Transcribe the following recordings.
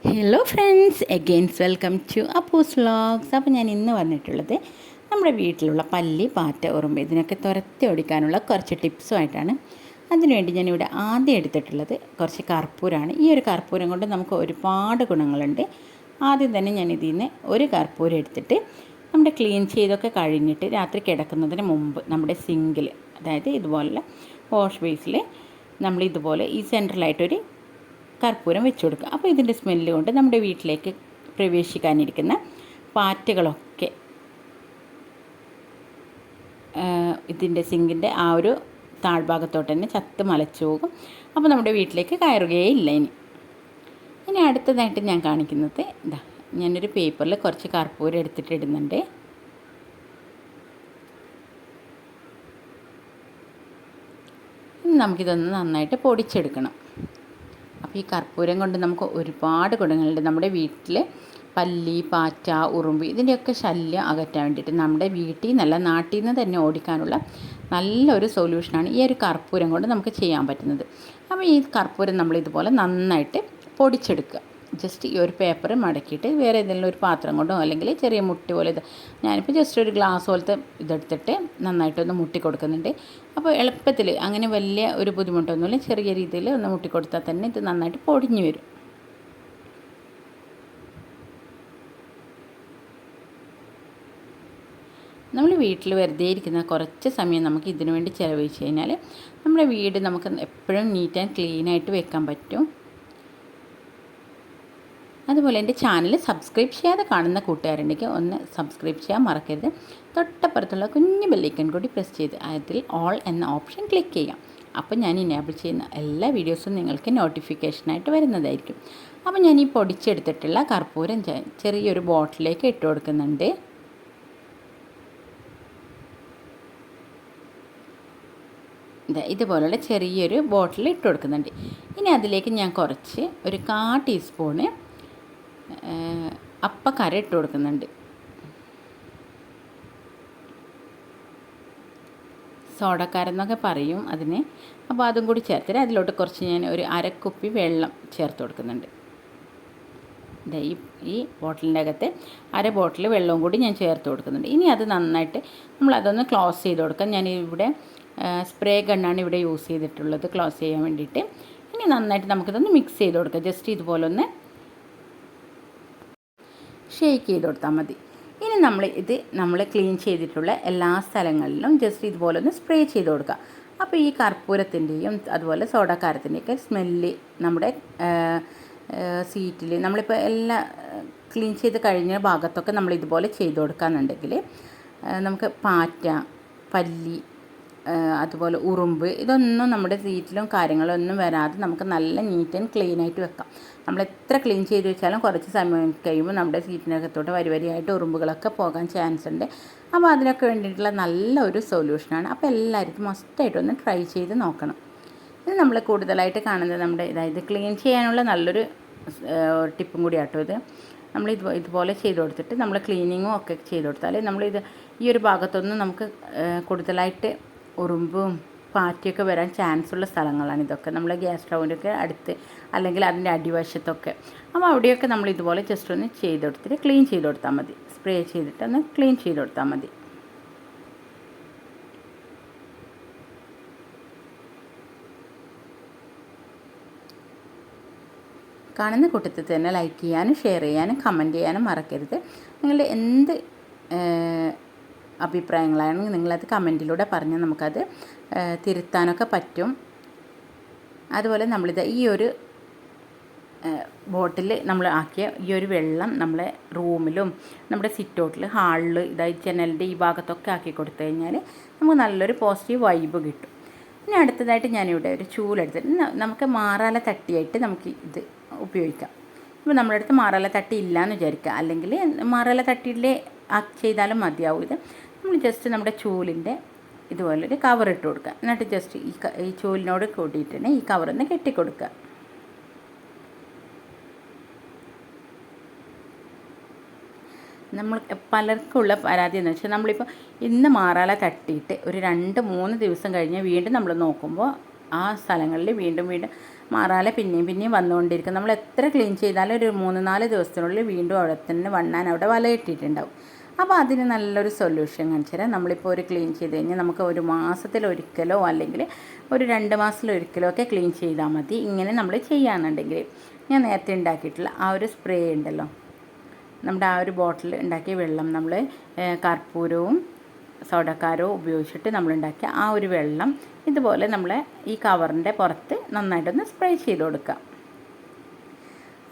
Hello friends, again welcome to Appu's vlogs. അപ്പോൾ ഞാൻ ഇന്ന് വന്നിട്ടുള്ളത് നമ്മുടെ വീട്ടിലുള്ള പല്ലി, പാറ്റ, ഉറുമ്പ് ഇതിനൊക്കെ തുരത്തി ഓടിക്കാനുള്ള കുറച്ച് ടിപ്സുമായിട്ടാണ്. അതിനുവേണ്ടി ഞാനിവിടെ ആദ്യം എടുത്തിട്ടുള്ളത് കുറച്ച് കർപ്പൂരമാണ്. ഈ ഒരു കർപ്പൂരം കൊണ്ട് നമുക്ക് ഒരുപാട് ഗുണങ്ങളുണ്ട്. ആദ്യം തന്നെ ഞാൻ ഇതിൽ നിന്ന് ഒരു കർപ്പൂരം എടുത്തിട്ട് നമ്മുടെ ക്ലീൻ ചെയ്തൊക്കെ കഴിഞ്ഞിട്ട് രാത്രി കിടക്കുന്നതിന് മുമ്പ് നമ്മുടെ സിങ്കിൽ, അതായത് ഇതുപോലുള്ള വാഷ് ബേസിൽ നമ്മൾ ഇതുപോലെ ഈ സെൻട്രലായിട്ടൊരു കർപ്പൂരം വെച്ച് കൊടുക്കുക. അപ്പോൾ ഇതിൻ്റെ സ്മെല്ല് കൊണ്ട് നമ്മുടെ വീട്ടിലേക്ക് പ്രവേശിക്കാനിരിക്കുന്ന പാറ്റകളൊക്കെ ഇതിൻ്റെ സിങ്കിൻ്റെ ആ ഒരു താഴ്ഭാഗത്തോട്ട് തന്നെ ചത്ത് മലച്ചു പോകും. അപ്പോൾ നമ്മുടെ വീട്ടിലേക്ക് കയറുകയേ ഇല്ല. ഇനി അടുത്തതായിട്ട് ഞാൻ കാണിക്കുന്നത് ഇതാ, ഞാനൊരു പേപ്പറിൽ കുറച്ച് കർപ്പൂരം എടുത്തിട്ടിടുന്നുണ്ട്. ഇനി നമുക്കിതൊന്ന് നന്നായിട്ട് പൊടിച്ചെടുക്കണം. അപ്പോൾ ഈ കർപ്പൂരം കൊണ്ട് നമുക്ക് ഒരുപാട് ഗുണങ്ങളുണ്ട്. നമ്മുടെ വീട്ടിൽ പല്ലി, പാറ്റ, ഉറുമ്പ് ഇതിൻ്റെയൊക്കെ ശല്യം അകറ്റാൻ വേണ്ടിയിട്ട് നമ്മുടെ വീട്ടിൽ നിന്നല്ല നാട്ടിൽ നിന്ന് തന്നെ ഓടിക്കാനുള്ള നല്ലൊരു സൊല്യൂഷനാണ് ഈ ഒരു കർപ്പൂരം കൊണ്ട് നമുക്ക് ചെയ്യാൻ പറ്റുന്നത്. അപ്പോൾ ഈ കർപ്പൂരം നമ്മൾ ഇതുപോലെ നന്നായിട്ട് പൊടിച്ചെടുക്കുക. ജസ്റ്റ് ഈ ഒരു പേപ്പർ മടക്കിയിട്ട് വേറെ ഏതെങ്കിലും ഒരു പാത്രം കൊണ്ടോ അല്ലെങ്കിൽ ചെറിയ മുട്ടി പോലെ ഞാനിപ്പോൾ ജസ്റ്റ് ഒരു ഗ്ലാസ് പോലത്തെ ഇതെടുത്തിട്ട് നന്നായിട്ടൊന്ന് മുട്ടി കൊടുക്കുന്നുണ്ട്. അപ്പോൾ എളുപ്പത്തിൽ അങ്ങനെ വലിയ ഒരു ബുദ്ധിമുട്ടൊന്നുമില്ല, ചെറിയ രീതിയിൽ ഒന്ന് മുട്ടി കൊടുത്താൽ തന്നെ ഇത് നന്നായിട്ട് പൊടിഞ്ഞു വരും. നമ്മൾ വീട്ടിൽ വെറുതെ ഇരിക്കുന്ന കുറച്ച് സമയം നമുക്ക് ഇതിനു വേണ്ടി ചിലവഴിച്ച് കഴിഞ്ഞാൽ നമ്മുടെ വീട് നമുക്ക് എപ്പോഴും നീറ്റ് ആൻഡ് ക്ലീനായിട്ട് വെക്കാൻ പറ്റും. അതുപോലെ എൻ്റെ ചാനൽ സബ്സ്ക്രൈബ് ചെയ്യാതെ കാണുന്ന കൂട്ടുകാരുണ്ടെങ്കിൽ ഒന്ന് സബ്സ്ക്രൈബ് ചെയ്യാൻ മറക്കരുത്. തൊട്ടപ്പുറത്തുള്ള കുഞ്ഞു ബെല്ലൈക്കൺ കൂടി പ്രസ് ചെയ്ത് അതിൽ ഓൾ എന്ന ഓപ്ഷൻ ക്ലിക്ക് ചെയ്യാം. അപ്പോൾ ഞാൻ ഇനേബിൾ ചെയ്യുന്ന എല്ലാ വീഡിയോസും നിങ്ങൾക്ക് നോട്ടിഫിക്കേഷനായിട്ട് വരുന്നതായിരിക്കും. അപ്പോൾ ഞാൻ ഈ പൊടിച്ചെടുത്തിട്ടുള്ള കർപ്പൂരം ചെറിയൊരു ബോട്ടിലേക്ക് ഇട്ട് കൊടുക്കുന്നുണ്ട്. ഇതുപോലുള്ള ചെറിയൊരു ബോട്ടിൽ ഇട്ട് കൊടുക്കുന്നുണ്ട്. ഇനി അതിലേക്ക് ഞാൻ കുറച്ച് ഒരു 1/4 ടീസ്പൂണ് അപ്പക്കര ഇട്ട് കൊടുക്കുന്നുണ്ട്. സോഡക്കാരെന്നൊക്കെ പറയും അതിന്. അപ്പോൾ അതും കൂടി ചേർത്തിട്ട് അതിലോട്ട് കുറച്ച് ഞാൻ ഒരു 1/2 കുപ്പി വെള്ളം ചേർത്ത് കൊടുക്കുന്നുണ്ട്. ഈ ബോട്ടിലിൻ്റെ അകത്ത് 1/2 ബോട്ടിൽ വെള്ളവും കൂടി ഞാൻ ചേർത്ത് കൊടുക്കുന്നുണ്ട്. ഇനി അത് നന്നായിട്ട് നമ്മളതൊന്ന് ക്ലോസ് ചെയ്ത് കൊടുക്കാം. ഞാനിവിടെ സ്പ്രേ ഗണ്ണാണ് ഇവിടെ യൂസ് ചെയ്തിട്ടുള്ളത് ക്ലോസ് ചെയ്യാൻ വേണ്ടിയിട്ട്. ഇനി നന്നായിട്ട് നമുക്കിതൊന്ന് മിക്സ് ചെയ്ത് കൊടുക്കാം. ജസ്റ്റ് ഇതുപോലെ ഒന്ന് ഷേക്ക് ചെയ്ത് കൊടുത്താൽ മതി. ഇനി നമ്മൾ ക്ലീൻ ചെയ്തിട്ടുള്ള എല്ലാ സ്ഥലങ്ങളിലും ജസ്റ്റ് ഇതുപോലെ ഒന്ന് സ്പ്രേ ചെയ്ത് കൊടുക്കുക. അപ്പോൾ ഈ കർപ്പൂരത്തിൻ്റെയും അതുപോലെ സോഡക്കാരത്തിൻ്റെയൊക്കെ സ്മെല്ല് നമ്മുടെ സീറ്റിൽ നമ്മളിപ്പോൾ എല്ലാ ക്ലീൻ ചെയ്ത് കഴിഞ്ഞ ഭാഗത്തൊക്കെ നമ്മൾ ഇതുപോലെ ചെയ്ത് കൊടുക്കുകയെന്നുണ്ടെങ്കിൽ നമുക്ക് പാറ്റ, പല്ലി, അതുപോലെ ഉറുമ്പ് ഇതൊന്നും നമ്മുടെ സീറ്റിലും കാര്യങ്ങളൊന്നും വരാതെ നമുക്ക് നല്ല നീറ്റ് ആൻഡ് ക്ലീൻ ആയിട്ട് വെക്കാം. നമ്മൾ എത്ര ക്ലീൻ ചെയ്ത് വെച്ചാലും കുറച്ച് സമയം കഴിയുമ്പോൾ നമ്മുടെ സീറ്റിനകത്തോട്ട് വരിവരിയായിട്ട് ഉറുമ്പുകളൊക്കെ പോകാൻ ചാൻസ് ഉണ്ട്. അപ്പോൾ അതിനൊക്കെ വേണ്ടിയിട്ടുള്ള നല്ലൊരു സൊല്യൂഷനാണ്. അപ്പോൾ എല്ലാവർക്കും മസ്റ്റായിട്ടൊന്ന് ട്രൈ ചെയ്ത് നോക്കണം. ഇത് നമ്മൾ കൂടുതലായിട്ട് കാണുന്നത് നമ്മുടെ ഇതായത് ക്ലീൻ ചെയ്യാനുള്ള നല്ലൊരു ടിപ്പും കൂടി ആട്ടോ ഇത്. നമ്മൾ ഇതുപോലെ ചെയ്ത് കൊടുത്തിട്ട് നമ്മൾ ക്ലീനിങ്ങും ഒക്കെ ചെയ്ത് കൊടുത്താൽ നമ്മളിത് ഈ ഒരു ഭാഗത്തൊന്നും നമുക്ക് കൂടുതലായിട്ട് ഉറുമ്പും പാറ്റയൊക്കെ വരാൻ ചാൻസ് ഉള്ള സ്ഥലങ്ങളാണ് ഇതൊക്കെ. നമ്മൾ ഗ്യാസ് സ്റ്റൗവിൻ്റെയൊക്കെ അടുത്ത് അല്ലെങ്കിൽ അതിൻ്റെ അടിവശത്തൊക്കെ. അപ്പോൾ അവിടെയൊക്കെ നമ്മൾ ഇതുപോലെ ജസ്റ്റ് ഒന്ന് ചെയ്ത് കൊടുത്തിട്ട് ക്ലീൻ ചെയ്ത് കൊടുത്താൽ മതി. സ്പ്രേ ചെയ്തിട്ട് ഒന്ന് ക്ലീൻ ചെയ്ത് കൊടുത്താൽ മതി. കാണുന്ന കൂട്ടത്തിൽ തന്നെ ലൈക്ക് ചെയ്യാനും ഷെയർ ചെയ്യാനും കമൻറ്റ് ചെയ്യാനും മറക്കരുത്. നിങ്ങളുടെ എന്ത് അഭിപ്രായങ്ങളാണെങ്കിൽ നിങ്ങളത് കമൻറ്റിലൂടെ പറഞ്ഞാൽ നമുക്കത് തിരുത്താനൊക്കെ പറ്റും. അതുപോലെ നമ്മളിത് ഈ ഒരു ബോട്ടിൽ നമ്മൾ ആക്കിയ ഈ ഒരു വെള്ളം നമ്മളെ റൂമിലും നമ്മുടെ സിറ്റ് ഔട്ടിൽ, ഹാളിൽ, ഇതായി ജനലിൻ്റെ ഈ ഭാഗത്തൊക്കെ ആക്കി കൊടുത്തു കഴിഞ്ഞാൽ നമുക്ക് നല്ലൊരു പോസിറ്റീവ് വൈബ് കിട്ടും. ഇനി അടുത്തതായിട്ട് ഞാനിവിടെ ഒരു ചൂലെടുത്തിട്ട് നമുക്ക് മാറാല തട്ടിയായിട്ട് നമുക്ക് ഇത് ഉപയോഗിക്കാം. ഇപ്പോൾ നമ്മുടെ അടുത്ത് മാറാല തട്ടി ഇല്ലയെന്ന് വിചാരിക്കുക, അല്ലെങ്കിൽ മാറാല തട്ടിയില്ലേ ചെയ്താലും മതിയാവും. ഇത് നമ്മൾ ജസ്റ്റ് നമ്മുടെ ചൂലിൻ്റെ ഇതുപോലൊരു കവർ ഇട്ട് കൊടുക്കുക. എന്നിട്ട് ജസ്റ്റ് ഈ ചൂലിനോട് കൂട്ടിയിട്ട് തന്നെ ഈ കവറൊന്ന് കെട്ടിക്കൊടുക്കുക. നമ്മൾ പലർക്കുള്ള പരാതി എന്ന് വെച്ചാൽ നമ്മളിപ്പോൾ ഇന്ന് മാറാല തട്ടിയിട്ട് ഒരു 2-3 ദിവസം കഴിഞ്ഞ് വീണ്ടും നമ്മൾ നോക്കുമ്പോൾ ആ സ്ഥലങ്ങളിൽ വീണ്ടും മാറാല പിന്നെയും പിന്നെയും വന്നുകൊണ്ടിരിക്കും. നമ്മൾ എത്ര ക്ലീൻ ചെയ്താലും ഒരു 3-4 ദിവസത്തിനുള്ളിൽ വീണ്ടും അവിടെ തന്നെ വണ്ണാൻ അവിടെ വലയിട്ടിട്ടുണ്ടാവും. അപ്പോൾ അതിന് നല്ലൊരു സൊല്യൂഷൻ കാണിച്ചു തരാം. നമ്മളിപ്പോൾ ഒരു ക്ലീൻ ചെയ്ത് കഴിഞ്ഞാൽ നമുക്ക് ഒരു മാസത്തിലൊരിക്കലോ അല്ലെങ്കിൽ ഒരു 2 മാസത്തിലൊരിക്കലോ ഒക്കെ ക്ലീൻ ചെയ്താൽ മതി. ഇങ്ങനെ നമ്മൾ ചെയ്യുകയാണെന്നുണ്ടെങ്കിൽ ഞാൻ നേരത്തെ ഉണ്ടാക്കിയിട്ടുള്ള ആ ഒരു സ്പ്രേ ഉണ്ടല്ലോ, നമ്മുടെ ആ ഒരു ബോട്ടിൽ ഉണ്ടാക്കിയ വെള്ളം നമ്മൾ കർപ്പൂരവും സോഡക്കാരവും ഉപയോഗിച്ചിട്ട് നമ്മളുണ്ടാക്കിയ ആ ഒരു വെള്ളം ഇതുപോലെ നമ്മൾ ഈ കവറിൻ്റെ പുറത്ത് നന്നായിട്ടൊന്ന് സ്പ്രേ ചെയ്ത് കൊടുക്കാം.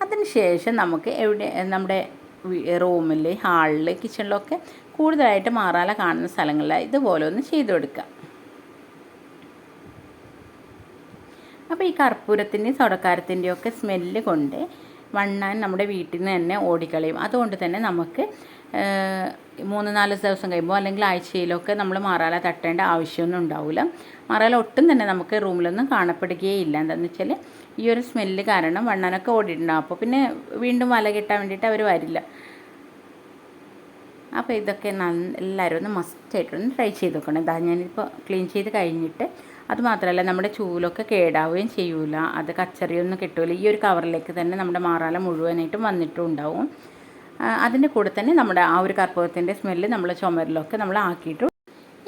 അതിന് ശേഷം നമുക്ക് നമ്മുടെ റൂമിൽ, ഹാളിൽ, കിച്ചണിലൊക്കെ കൂടുതലായിട്ട് മാറാല കാണുന്ന സ്ഥലങ്ങളിൽ ഇതുപോലെ ഒന്ന് ചെയ്ത് കൊടുക്കുക. അപ്പോൾ ഈ കർപ്പൂരത്തിൻ്റെയും സോഡക്കാരത്തിൻ്റെയും ഒക്കെ സ്മെല്ല് കൊണ്ട് വണ്ണാൻ നമ്മുടെ വീട്ടിൽ നിന്ന് തന്നെ ഓടിക്കളയും. അതുകൊണ്ട് തന്നെ നമുക്ക് 3-4 ദിവസം കഴിയുമ്പോൾ അല്ലെങ്കിൽ ആഴ്ചയിലൊക്കെ നമ്മൾ മാറാല തട്ടേണ്ട ആവശ്യമൊന്നും ഉണ്ടാവില്ല. മാറാല ഒട്ടും തന്നെ നമുക്ക് റൂമിലൊന്നും കാണപ്പെടുകയില്ല. എന്താണെന്ന് വെച്ചാൽ ഈ ഒരു സ്മെല്ല് കാരണം വണ്ണാനൊക്കെ ഓടിയിട്ടുണ്ടാകും. അപ്പോൾ പിന്നെ വീണ്ടും വല കിട്ടാൻ വേണ്ടിയിട്ട് അവർ വരില്ല. അപ്പോൾ ഇതൊക്കെ എല്ലാവരും ഒന്ന് മസ്റ്റായിട്ടൊന്ന് ട്രൈ ചെയ്ത് നോക്കണം. ഇതാ ഞാനിപ്പോൾ ക്ലീൻ ചെയ്ത് കഴിഞ്ഞിട്ട്, അതുമാത്രമല്ല നമ്മുടെ ചൂലൊക്കെ കേടാവുകയും ചെയ്യൂല, അത് കച്ചറിയൊന്നും കിട്ടൂല. ഈ ഒരു കവറിലേക്ക് തന്നെ നമ്മുടെ മാറാല മുഴുവനായിട്ടും വന്നിട്ടും ഉണ്ടാവും. അതിൻ്റെ കൂടെ തന്നെ നമ്മുടെ ആ ഒരു കർപ്പൂരത്തിൻ്റെ സ്മെല്ല് നമ്മളെ ചുമരിലൊക്കെ നമ്മൾ ആക്കിയിട്ടു.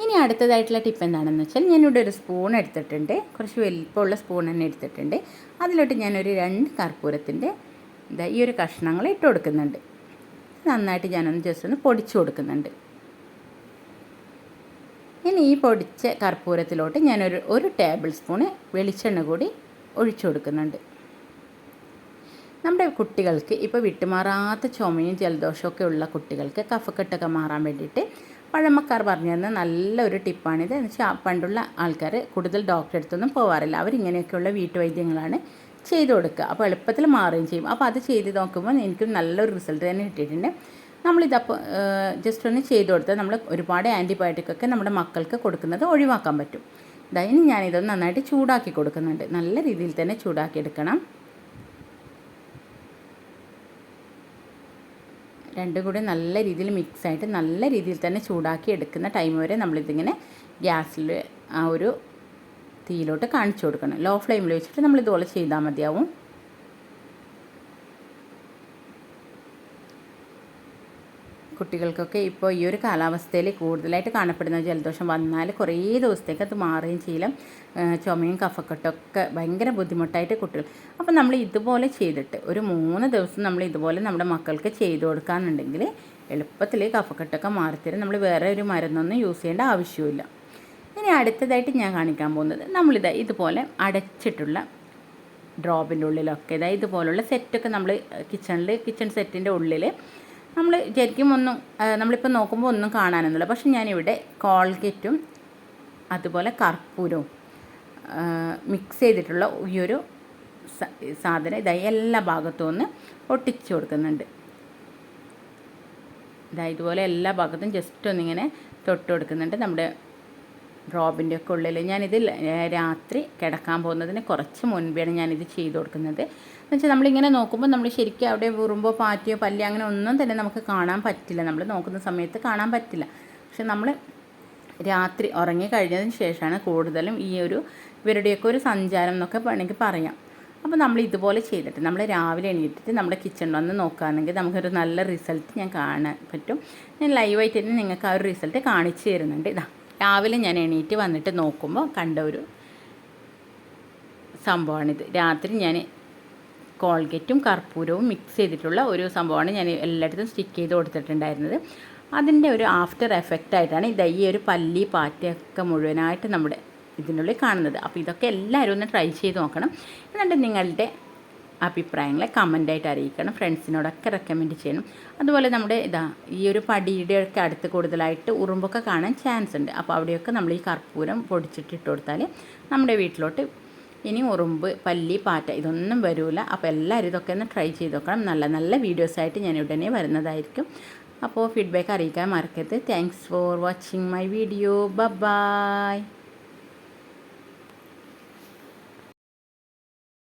ഇനി അടുത്തതായിട്ടുള്ള ടിപ്പ് എന്താണെന്ന് വെച്ചാൽ, ഞാനിവിടെ ഒരു സ്പൂൺ എടുത്തിട്ടുണ്ട്, കുറച്ച് വലിപ്പമുള്ള സ്പൂൺ തന്നെ എടുത്തിട്ടുണ്ട്. അതിലോട്ട് ഞാനൊരു 2 കർപ്പൂരത്തിൻ്റെ ഈ ഒരു കഷ്ണങ്ങൾ ഇട്ട് കൊടുക്കുന്നുണ്ട്. നന്നായിട്ട് ഞാനൊന്ന് ജസ്റ്റ് ഒന്ന് പൊടിച്ചു കൊടുക്കുന്നുണ്ട്. ഇനി ഈ പൊടിച്ച കർപ്പൂരത്തിലോട്ട് ഞാനൊരു ടേബിൾ സ്പൂണ് വെളിച്ചെണ്ണ കൂടി ഒഴിച്ചു കൊടുക്കുന്നുണ്ട്. നമ്മുടെ കുട്ടികൾക്ക് ഇപ്പോൾ വിട്ടുമാറാത്ത ചുമയും ജലദോഷമൊക്കെ ഉള്ള കുട്ടികൾക്ക് കഫക്കെട്ടൊക്കെ മാറാൻ വേണ്ടിയിട്ട് പഴമക്കാർ പറഞ്ഞു തന്ന നല്ലൊരു ടിപ്പാണിത്. എന്ന് വെച്ചാൽ പണ്ടുള്ള ആൾക്കാർ കൂടുതൽ ഡോക്ടറെ അടുത്തൊന്നും പോകാറില്ല, അവരിങ്ങനെയൊക്കെയുള്ള വീട്ടുവൈദ്യങ്ങളാണ് ചെയ്ത് കൊടുക്കുക. അപ്പോൾ എളുപ്പത്തിൽ മാറുകയും ചെയ്യും. അപ്പോൾ അത് ചെയ്ത് നോക്കുമ്പോൾ എനിക്ക് നല്ലൊരു റിസൾട്ട് തന്നെ കിട്ടിയിട്ടുണ്ട്. നമ്മളിതപ്പോൾ ജസ്റ്റ് ഒന്ന് ചെയ്ത് കൊടുത്താൽ നമ്മൾ ഒരുപാട് ആൻറ്റിബയോട്ടിക്കൊക്കെ നമ്മുടെ മക്കൾക്ക് കൊടുക്കുന്നത് ഒഴിവാക്കാൻ പറ്റും. ഇനി ഞാനിതൊന്ന് നന്നായിട്ട് ചൂടാക്കി കൊടുക്കുന്നുണ്ട്. നല്ല രീതിയിൽ തന്നെ ചൂടാക്കി എടുക്കണം. രണ്ടും കൂടി നല്ല രീതിയിൽ മിക്സായിട്ട് നല്ല രീതിയിൽ തന്നെ ചൂടാക്കി എടുക്കുന്ന ടൈം വരെ നമ്മളിതിങ്ങനെ ഗ്യാസിൽ ആ ഒരു തീയിലോട്ട് കാണിച്ചു കൊടുക്കണം. ലോ ഫ്ലെയിമിൽ വെച്ചിട്ട് നമ്മളിതുപോലെ ചെയ്താൽ മതിയാവും. കുട്ടികൾക്കൊക്കെ ഇപ്പോൾ ഈ ഒരു കാലാവസ്ഥയിൽ കൂടുതലായിട്ട് കാണപ്പെടുന്ന ജലദോഷം വന്നാൽ കുറേ ദിവസത്തേക്ക് അത് മാറുകയും ചെയ്യില്ല. ചുമയും കഫക്കെട്ടൊക്കെ ഭയങ്കര ബുദ്ധിമുട്ടായിട്ട് കുട്ടികൾ. അപ്പോൾ നമ്മൾ ഇതുപോലെ ചെയ്തിട്ട് ഒരു 3 ദിവസം നമ്മൾ ഇതുപോലെ നമ്മുടെ മക്കൾക്ക് ചെയ്ത് കൊടുക്കാന്നുണ്ടെങ്കിൽ എളുപ്പത്തിൽ കഫക്കെട്ടൊക്കെ മാറിത്തരും. നമ്മൾ വേറെ ഒരു മരുന്നൊന്നും യൂസ് ചെയ്യേണ്ട ആവശ്യമില്ല. ഇനി അടുത്തതായിട്ട് ഞാൻ കാണിക്കാൻ പോകുന്നത്, ഇതുപോലെ അടച്ചിട്ടുള്ള ഡ്രോപ്പിൻ്റെ ഉള്ളിലൊക്കെ ഇതുപോലുള്ള സെറ്റൊക്കെ നമ്മൾ കിച്ചൺ സെറ്റിൻ്റെ ഉള്ളിൽ നമ്മൾ ശരിക്കും നമ്മളിപ്പോൾ നോക്കുമ്പോൾ ഒന്നും കാണാനൊന്നുമില്ല. പക്ഷെ ഞാനിവിടെ കോൾഗേറ്റും അതുപോലെ കർപ്പൂരവും മിക്സ് ചെയ്തിട്ടുള്ള ഈ ഒരു സാധനം എല്ലാ ഭാഗത്തും ഒന്ന് ഒട്ടിച്ചു കൊടുക്കുന്നുണ്ട്. ഇതുപോലെ എല്ലാ ഭാഗത്തും ജസ്റ്റ് ഒന്നിങ്ങനെ തൊട്ട് കൊടുക്കുന്നുണ്ട്. നമ്മുടെ ഡ്രോപ്പിൻ്റെ ഒക്കെ ഉള്ളിൽ ഞാനിത് രാത്രി കിടക്കാൻ പോകുന്നതിന് കുറച്ച് മുൻപെയാണ് ഞാനിത് ചെയ്ത് കൊടുക്കുന്നത്. എന്നുവെച്ചാൽ നമ്മളിങ്ങനെ നോക്കുമ്പോൾ നമ്മൾ ശരിക്കും അവിടെ ഉറുമ്പോ പാറ്റിയോ പല്ലി അങ്ങനെ ഒന്നും തന്നെ നമുക്ക് കാണാൻ പറ്റില്ല. നമ്മൾ നോക്കുന്ന സമയത്ത് കാണാൻ പറ്റില്ല. പക്ഷെ നമ്മൾ രാത്രി ഉറങ്ങി കഴിഞ്ഞതിന് ശേഷമാണ് കൂടുതലും ഈ ഇവരുടെയൊക്കെ ഒരു സഞ്ചാരം എന്നൊക്കെ വേണമെങ്കിൽ പറയാം. അപ്പോൾ നമ്മൾ ഇതുപോലെ ചെയ്തിട്ട് നമ്മൾ രാവിലെ എണീറ്റിട്ട് നമ്മുടെ കിച്ചണിൽ വന്ന് നോക്കുകയാണെങ്കിൽ നമുക്കൊരു നല്ല റിസൾട്ട് ഞാൻ കാണാൻ പറ്റും. ഞാൻ ലൈവായിട്ട് തന്നെ നിങ്ങൾക്ക് ആ ഒരു റിസൾട്ട് കാണിച്ചു തരുന്നുണ്ട്. രാവിലെ ഞാൻ എണീറ്റ് വന്നിട്ട് നോക്കുമ്പോൾ കണ്ട ഒരു സംഭവമാണിത്. രാത്രി ഞാൻ കോൾഗേറ്റും കർപ്പൂരവും മിക്സ് ചെയ്തിട്ടുള്ള ഒരു സംഭവമാണ് ഞാൻ എല്ലായിടത്തും സ്റ്റിക്ക് ചെയ്ത് കൊടുത്തിട്ടുണ്ടായിരുന്നത്. അതിൻ്റെ ഒരു ആഫ്റ്റർ എഫക്റ്റായിട്ടാണ് ഈ ഒരു പല്ലി പാറ്റയൊക്കെ മുഴുവനായിട്ട് നമ്മുടെ ഇതിനുള്ളിൽ കാണുന്നത്. അപ്പോൾ ഇതൊക്കെ എല്ലാവരും ഒന്ന് ട്രൈ ചെയ്ത് നോക്കണം. എന്നിട്ട് നിങ്ങളുടെ അഭിപ്രായങ്ങളെ കമൻ്റായിട്ട് അറിയിക്കണം. ഫ്രണ്ട്സിനോടൊക്കെ റെക്കമെൻഡ് ചെയ്യണം. അതുപോലെ നമ്മുടെ ഈ ഒരു പടിയുടെയൊക്കെ അടുത്ത് കൂടുതലായിട്ട് ഉറുമ്പൊക്കെ കാണാൻ ചാൻസ് ഉണ്ട്. അപ്പോൾ അവിടെയൊക്കെ നമ്മൾ ഈ കർപ്പൂരം പൊടിച്ചിട്ട് ഇട്ട് കൊടുത്താൽ നമ്മുടെ വീട്ടിലോട്ട് ഇനി ഉറുമ്പ് പല്ലി പാറ്റ ഇതൊന്നും വരില്ല. അപ്പോൾ എല്ലാവരും ഇതൊക്കെ ഒന്ന് ട്രൈ ചെയ്ത് നോക്കണം. നല്ല നല്ല വീഡിയോസായിട്ട് ഞാൻ ഉടനെ വരുന്നതായിരിക്കും. അപ്പോൾ ഫീഡ്ബാക്ക് അറിയിക്കാൻ മറക്കരുത്. Thanks for watching my video. By.